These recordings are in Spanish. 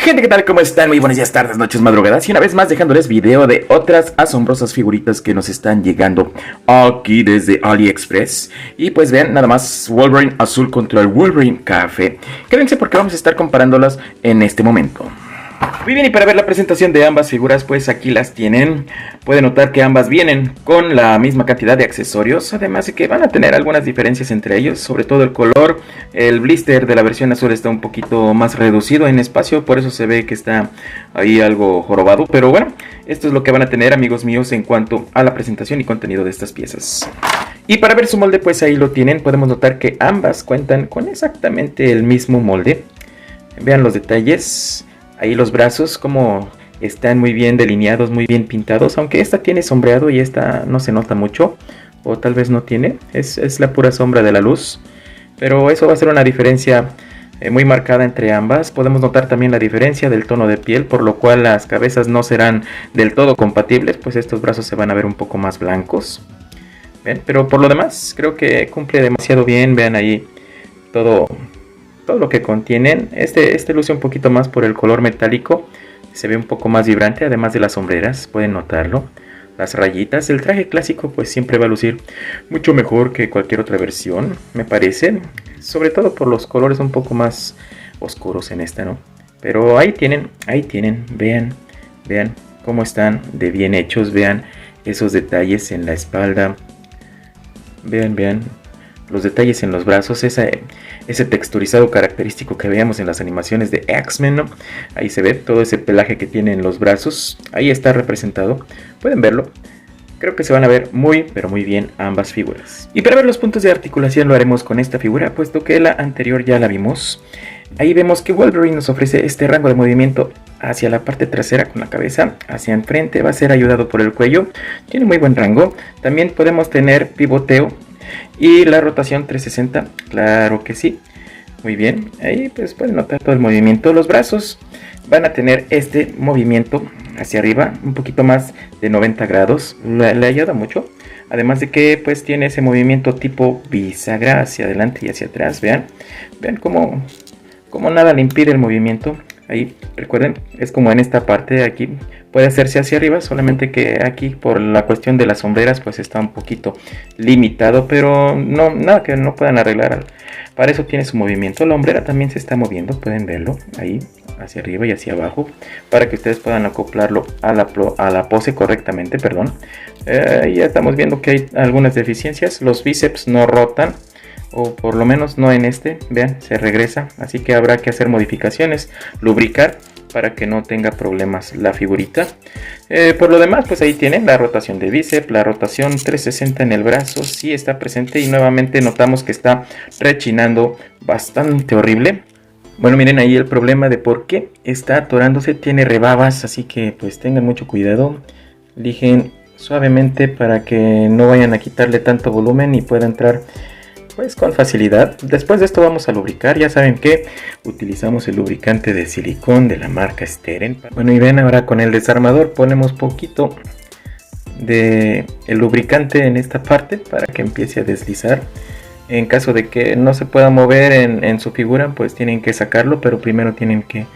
Gente, ¿qué tal? ¿Cómo están? Muy buenos días, tardes, noches, madrugadas. Y una vez más dejándoles video de otras asombrosas figuritas que nos están llegando aquí desde AliExpress. Y pues vean, nada más Wolverine azul contra el Wolverine café. Quédense porque vamos a estar comparándolas en este momento. Muy bien, y para ver la presentación de ambas figuras, pues aquí las tienen. Pueden notar que ambas vienen con la misma cantidad de accesorios, además de que van a tener algunas diferencias entre ellos, sobre todo el color. El blister de la versión azul está un poquito más reducido en espacio, por eso se ve que está ahí algo jorobado. Pero bueno, esto es lo que van a tener, amigos míos, en cuanto a la presentación y contenido de estas piezas. Y para ver su molde, pues ahí lo tienen. Podemos notar que ambas cuentan con exactamente el mismo molde. Vean los detalles. Ahí los brazos como están muy bien delineados, muy bien pintados. Aunque esta tiene sombreado y esta no se nota mucho. O tal vez no tiene. Es la pura sombra de la luz. Pero eso va a ser una diferencia muy marcada entre ambas. Podemos notar también la diferencia del tono de piel. Por lo cual las cabezas no serán del todo compatibles. Pues estos brazos se van a ver un poco más blancos. ¿Ven? Pero por lo demás creo que cumple demasiado bien. Vean ahí todo lo que contienen. Este luce un poquito más por el color metálico, se ve un poco más vibrante, además de las sombreras, pueden notarlo. Las rayitas, el traje clásico pues siempre va a lucir mucho mejor que cualquier otra versión, me parece, sobre todo por los colores un poco más oscuros en esta, ¿no? Pero ahí tienen, vean cómo están de bien hechos, vean esos detalles en la espalda, vean los detalles en los brazos, ese texturizado característico que veíamos en las animaciones de X-Men, ¿no? Ahí se ve todo ese pelaje que tiene en los brazos, ahí está representado, pueden verlo. Creo que se van a ver muy, pero muy bien ambas figuras. Y para ver los puntos de articulación lo haremos con esta figura, puesto que la anterior ya la vimos. Ahí vemos que Wolverine nos ofrece este rango de movimiento hacia la parte trasera con la cabeza, hacia enfrente, va a ser ayudado por el cuello, tiene muy buen rango. También podemos tener pivoteo y la rotación 360, claro que sí. Muy bien, ahí pues pueden notar todo el movimiento. Los brazos van a tener este movimiento hacia arriba, un poquito más de 90 grados, le ayuda mucho. Además de que pues tiene ese movimiento tipo bisagra hacia adelante y hacia atrás, vean cómo nada le impide el movimiento. Ahí recuerden, es como en esta parte de aquí, puede hacerse hacia arriba, solamente que aquí por la cuestión de las sombreras pues está un poquito limitado, pero no, nada que no puedan arreglar. Para eso tiene su movimiento. La hombrera también se está moviendo, pueden verlo ahí hacia arriba y hacia abajo, para que ustedes puedan acoplarlo a la pose correctamente, perdón. Ya estamos viendo que hay algunas deficiencias, los bíceps no rotan, o por lo menos no en este, vean, se regresa, así que habrá que hacer modificaciones, lubricar para que no tenga problemas la figurita. Por lo demás, pues ahí tienen la rotación de bíceps, la rotación 360 en el brazo, sí está presente y nuevamente notamos que está rechinando bastante horrible. Bueno, miren ahí el problema de por qué está atorándose, tiene rebabas, así que pues tengan mucho cuidado, lijen suavemente para que no vayan a quitarle tanto volumen y pueda entrar pues con facilidad. Después de esto vamos a lubricar. Ya saben que utilizamos el lubricante de silicón de la marca Steren. Bueno, y ven, ahora con el desarmador ponemos poquito de el lubricante en esta parte para que empiece a deslizar. En caso de que no se pueda mover en su figura, pues tienen que sacarlo, pero primero tienen que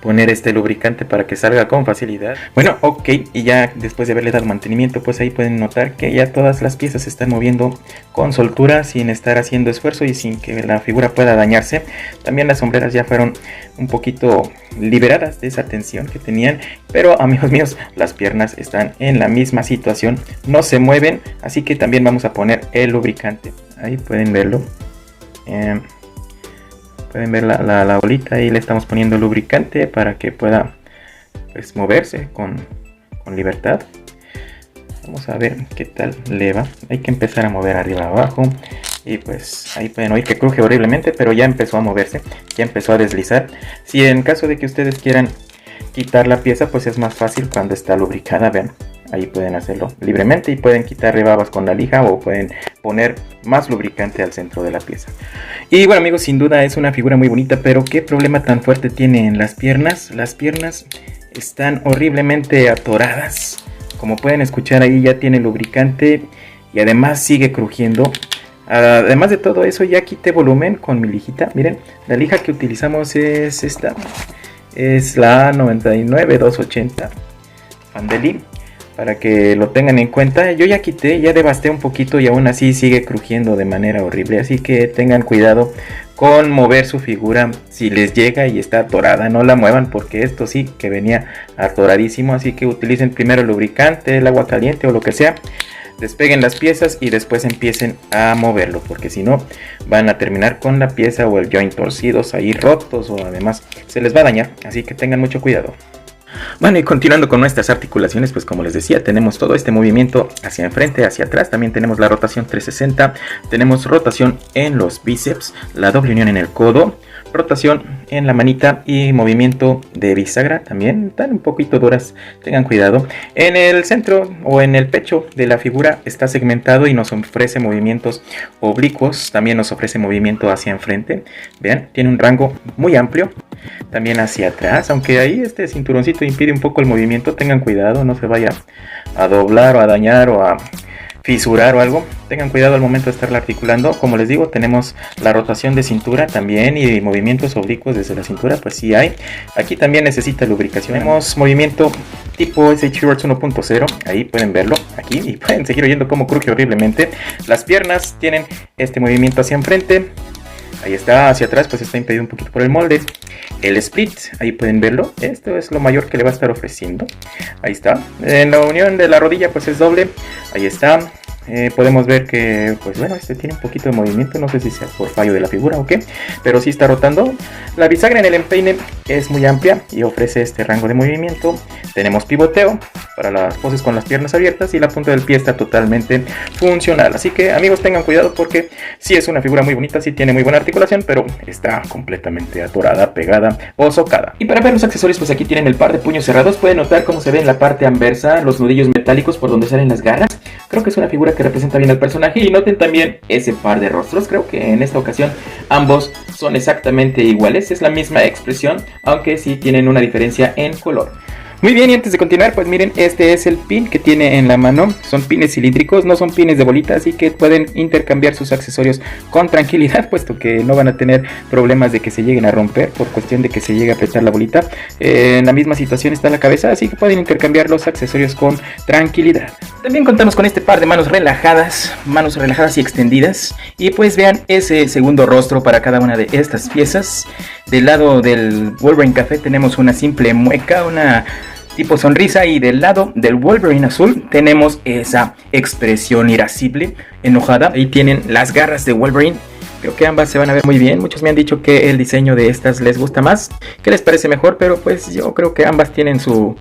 poner este lubricante para que salga con facilidad. Bueno, ok, y ya después de haberle dado mantenimiento, pues ahí pueden notar que ya todas las piezas se están moviendo con soltura, sin estar haciendo esfuerzo y sin que la figura pueda dañarse. También las sombreras ya fueron un poquito liberadas de esa tensión que tenían, pero amigos míos, las piernas están en la misma situación, no se mueven, así que también vamos a poner el lubricante. Ahí pueden verlo. Pueden ver la bolita, y le estamos poniendo lubricante para que pueda pues moverse con libertad. Vamos a ver qué tal le va. Hay que empezar a mover arriba abajo y pues ahí pueden oír que cruje horriblemente, pero ya empezó a moverse, ya empezó a deslizar. Si en caso de que ustedes quieran quitar la pieza, pues es más fácil cuando está lubricada, vean. Ahí pueden hacerlo libremente y pueden quitar rebabas con la lija o pueden poner más lubricante al centro de la pieza. Y bueno, amigos, sin duda es una figura muy bonita, pero ¿qué problema tan fuerte tiene en las piernas? Las piernas están horriblemente atoradas. Como pueden escuchar, ahí ya tiene lubricante y además sigue crujiendo. Además de todo eso, ya quité volumen con mi lijita. Miren, la lija que utilizamos es esta. es la 99280 Fandeli, para que lo tengan en cuenta. Yo ya quité, ya devasté un poquito y aún así sigue crujiendo de manera horrible, así que tengan cuidado con mover su figura. Si les llega y está atorada, no la muevan, porque esto sí que venía atoradísimo, así que utilicen primero el lubricante, el agua caliente o lo que sea, despeguen las piezas y después empiecen a moverlo, porque si no van a terminar con la pieza o el joint torcidos ahí rotos, o además se les va a dañar, así que tengan mucho cuidado. Bueno, y continuando con nuestras articulaciones, pues como les decía, tenemos todo este movimiento hacia enfrente, hacia atrás. También tenemos la rotación 360, tenemos rotación en los bíceps, la doble unión en el codo, rotación en la manita y movimiento de bisagra. También están un poquito duras, tengan cuidado. En el centro o en el pecho de la figura está segmentado y nos ofrece movimientos oblicuos. También nos ofrece movimiento hacia enfrente. Vean, tiene un rango muy amplio. También hacia atrás, aunque ahí este cinturoncito impide un poco el movimiento, tengan cuidado, no se vaya a doblar o a dañar o a fisurar o algo. Tengan cuidado al momento de estarla articulando. Como les digo, tenemos la rotación de cintura también y movimientos oblicuos desde la cintura, pues sí hay. Aquí también necesita lubricación. Tenemos movimiento tipo SH Works 1.0, ahí pueden verlo aquí y pueden seguir oyendo cómo cruje horriblemente. Las piernas tienen este movimiento hacia enfrente. Ahí está, hacia atrás pues está impedido un poquito por el molde. El split, ahí pueden verlo. Esto es lo mayor que le va a estar ofreciendo. Ahí está. En la unión de la rodilla pues es doble. Ahí está. Podemos ver que, pues bueno, este tiene un poquito de movimiento, no sé si sea por fallo de la figura o qué, pero sí está rotando. La bisagra en el empeine es muy amplia y ofrece este rango de movimiento. Tenemos pivoteo para las poses con las piernas abiertas y la punta del pie está totalmente funcional. Así que amigos, tengan cuidado porque sí es una figura muy bonita, sí tiene muy buena articulación, pero está completamente atorada, pegada o socada. Y para ver los accesorios, pues aquí tienen el par de puños cerrados. Pueden notar cómo se ve en la parte anversa los nudillos metálicos por donde salen las garras. Creo que es una figura que representa bien al personaje. Y noten también ese par de rostros. Creo que en esta ocasión ambos son exactamente iguales. Es la misma expresión, aunque sí tienen una diferencia en color. Muy bien, y antes de continuar, pues miren, este es el pin que tiene en la mano. Son pines cilíndricos, no son pines de bolita, así que pueden intercambiar sus accesorios con tranquilidad, puesto que no van a tener problemas de que se lleguen a romper por cuestión de que se llegue a apretar la bolita. En la misma situación está la cabeza, así que pueden intercambiar los accesorios con tranquilidad. También contamos con este par de manos relajadas y extendidas. Y pues vean ese segundo rostro para cada una de estas piezas. Del lado del Wolverine Café tenemos una simple mueca, una tipo sonrisa, y del lado del Wolverine azul tenemos esa expresión irascible, enojada. Ahí tienen las garras de Wolverine. Creo que ambas se van a ver muy bien. Muchos me han dicho que el diseño de estas les gusta más, que les parece mejor, pero pues yo creo que ambas tienen su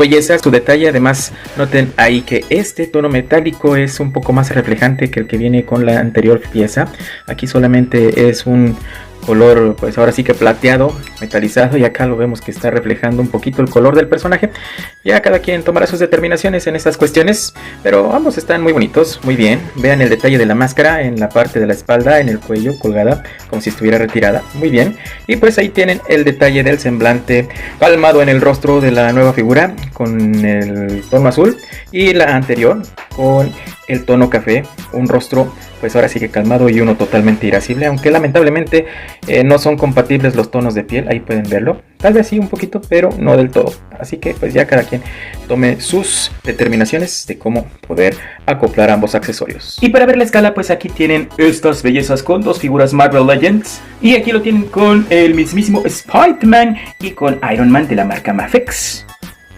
belleza, su detalle. Además, noten ahí que este tono metálico es un poco más reflejante que el que viene con la anterior pieza. Aquí solamente es un color, pues ahora sí que plateado, metalizado, y acá lo vemos que está reflejando un poquito el color del personaje. Ya cada quien tomará sus determinaciones en estas cuestiones, pero ambos están muy bonitos, muy bien. Vean el detalle de la máscara en la parte de la espalda, en el cuello, colgada, como si estuviera retirada, muy bien. Y pues ahí tienen el detalle del semblante calmado en el rostro de la nueva figura, con el tono azul, y la anterior con el tono café, un rostro pues ahora sí que calmado y uno totalmente irascible, aunque lamentablemente no son compatibles los tonos de piel. Ahí pueden verlo, tal vez sí un poquito, pero no del todo, así que pues ya cada quien tome sus determinaciones de cómo poder acoplar ambos accesorios. Y para ver la escala, pues aquí tienen estas bellezas con dos figuras Marvel Legends, y aquí lo tienen con el mismísimo Spider-Man y con Iron Man de la marca Mafex.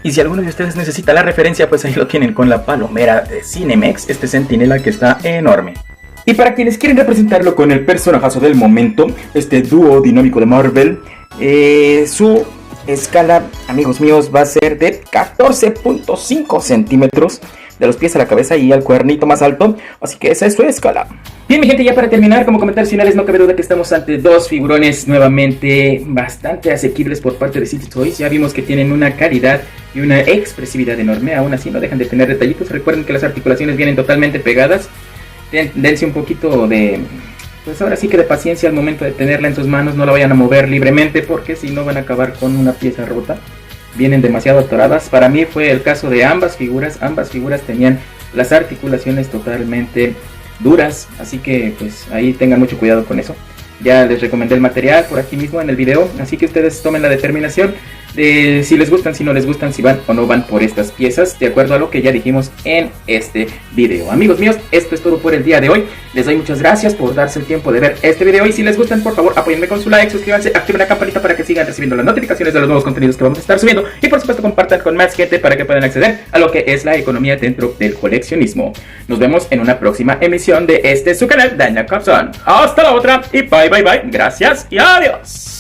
Y si alguno de ustedes necesita la referencia, pues ahí lo tienen con la palomera de Cinemex, este centinela que está enorme. Y para quienes quieren representarlo con el personajazo del momento, este dúo dinámico de Marvel, su escala, amigos míos, va a ser de 14.5 centímetros de los pies a la cabeza y al cuernito más alto, así que esa es su escala. Bien, mi gente, ya para terminar, como comentarios finales, no cabe duda que estamos ante dos figurones nuevamente bastante asequibles por parte de City Toys. Ya vimos que tienen una calidad y una expresividad enorme, aún así no dejan de tener detallitos. Recuerden que las articulaciones vienen totalmente pegadas. Dense un poquito de, pues ahora sí que de paciencia al momento de tenerla en sus manos. No la vayan a mover libremente, porque si no van a acabar con una pieza rota. Vienen demasiado atoradas. Para mí fue el caso de ambas figuras. Ambas figuras tenían las articulaciones totalmente duras, así que pues ahí tengan mucho cuidado con eso. Ya les recomendé el material por aquí mismo en el video, así que ustedes tomen la determinación de si les gustan, si no les gustan, si van o no van por estas piezas, de acuerdo a lo que ya dijimos en este video. Amigos míos, esto es todo por el día de hoy. Les doy muchas gracias por darse el tiempo de ver este video, y si les gustan, por favor, apóyenme con su like, suscríbanse, activen la campanita para que sigan recibiendo las notificaciones de los nuevos contenidos que vamos a estar subiendo, y por supuesto compartan con más gente para que puedan acceder a lo que es la economía dentro del coleccionismo. Nos vemos en una próxima emisión de su canal, Daniel Capson. Hasta la otra y bye bye bye. Gracias y adiós.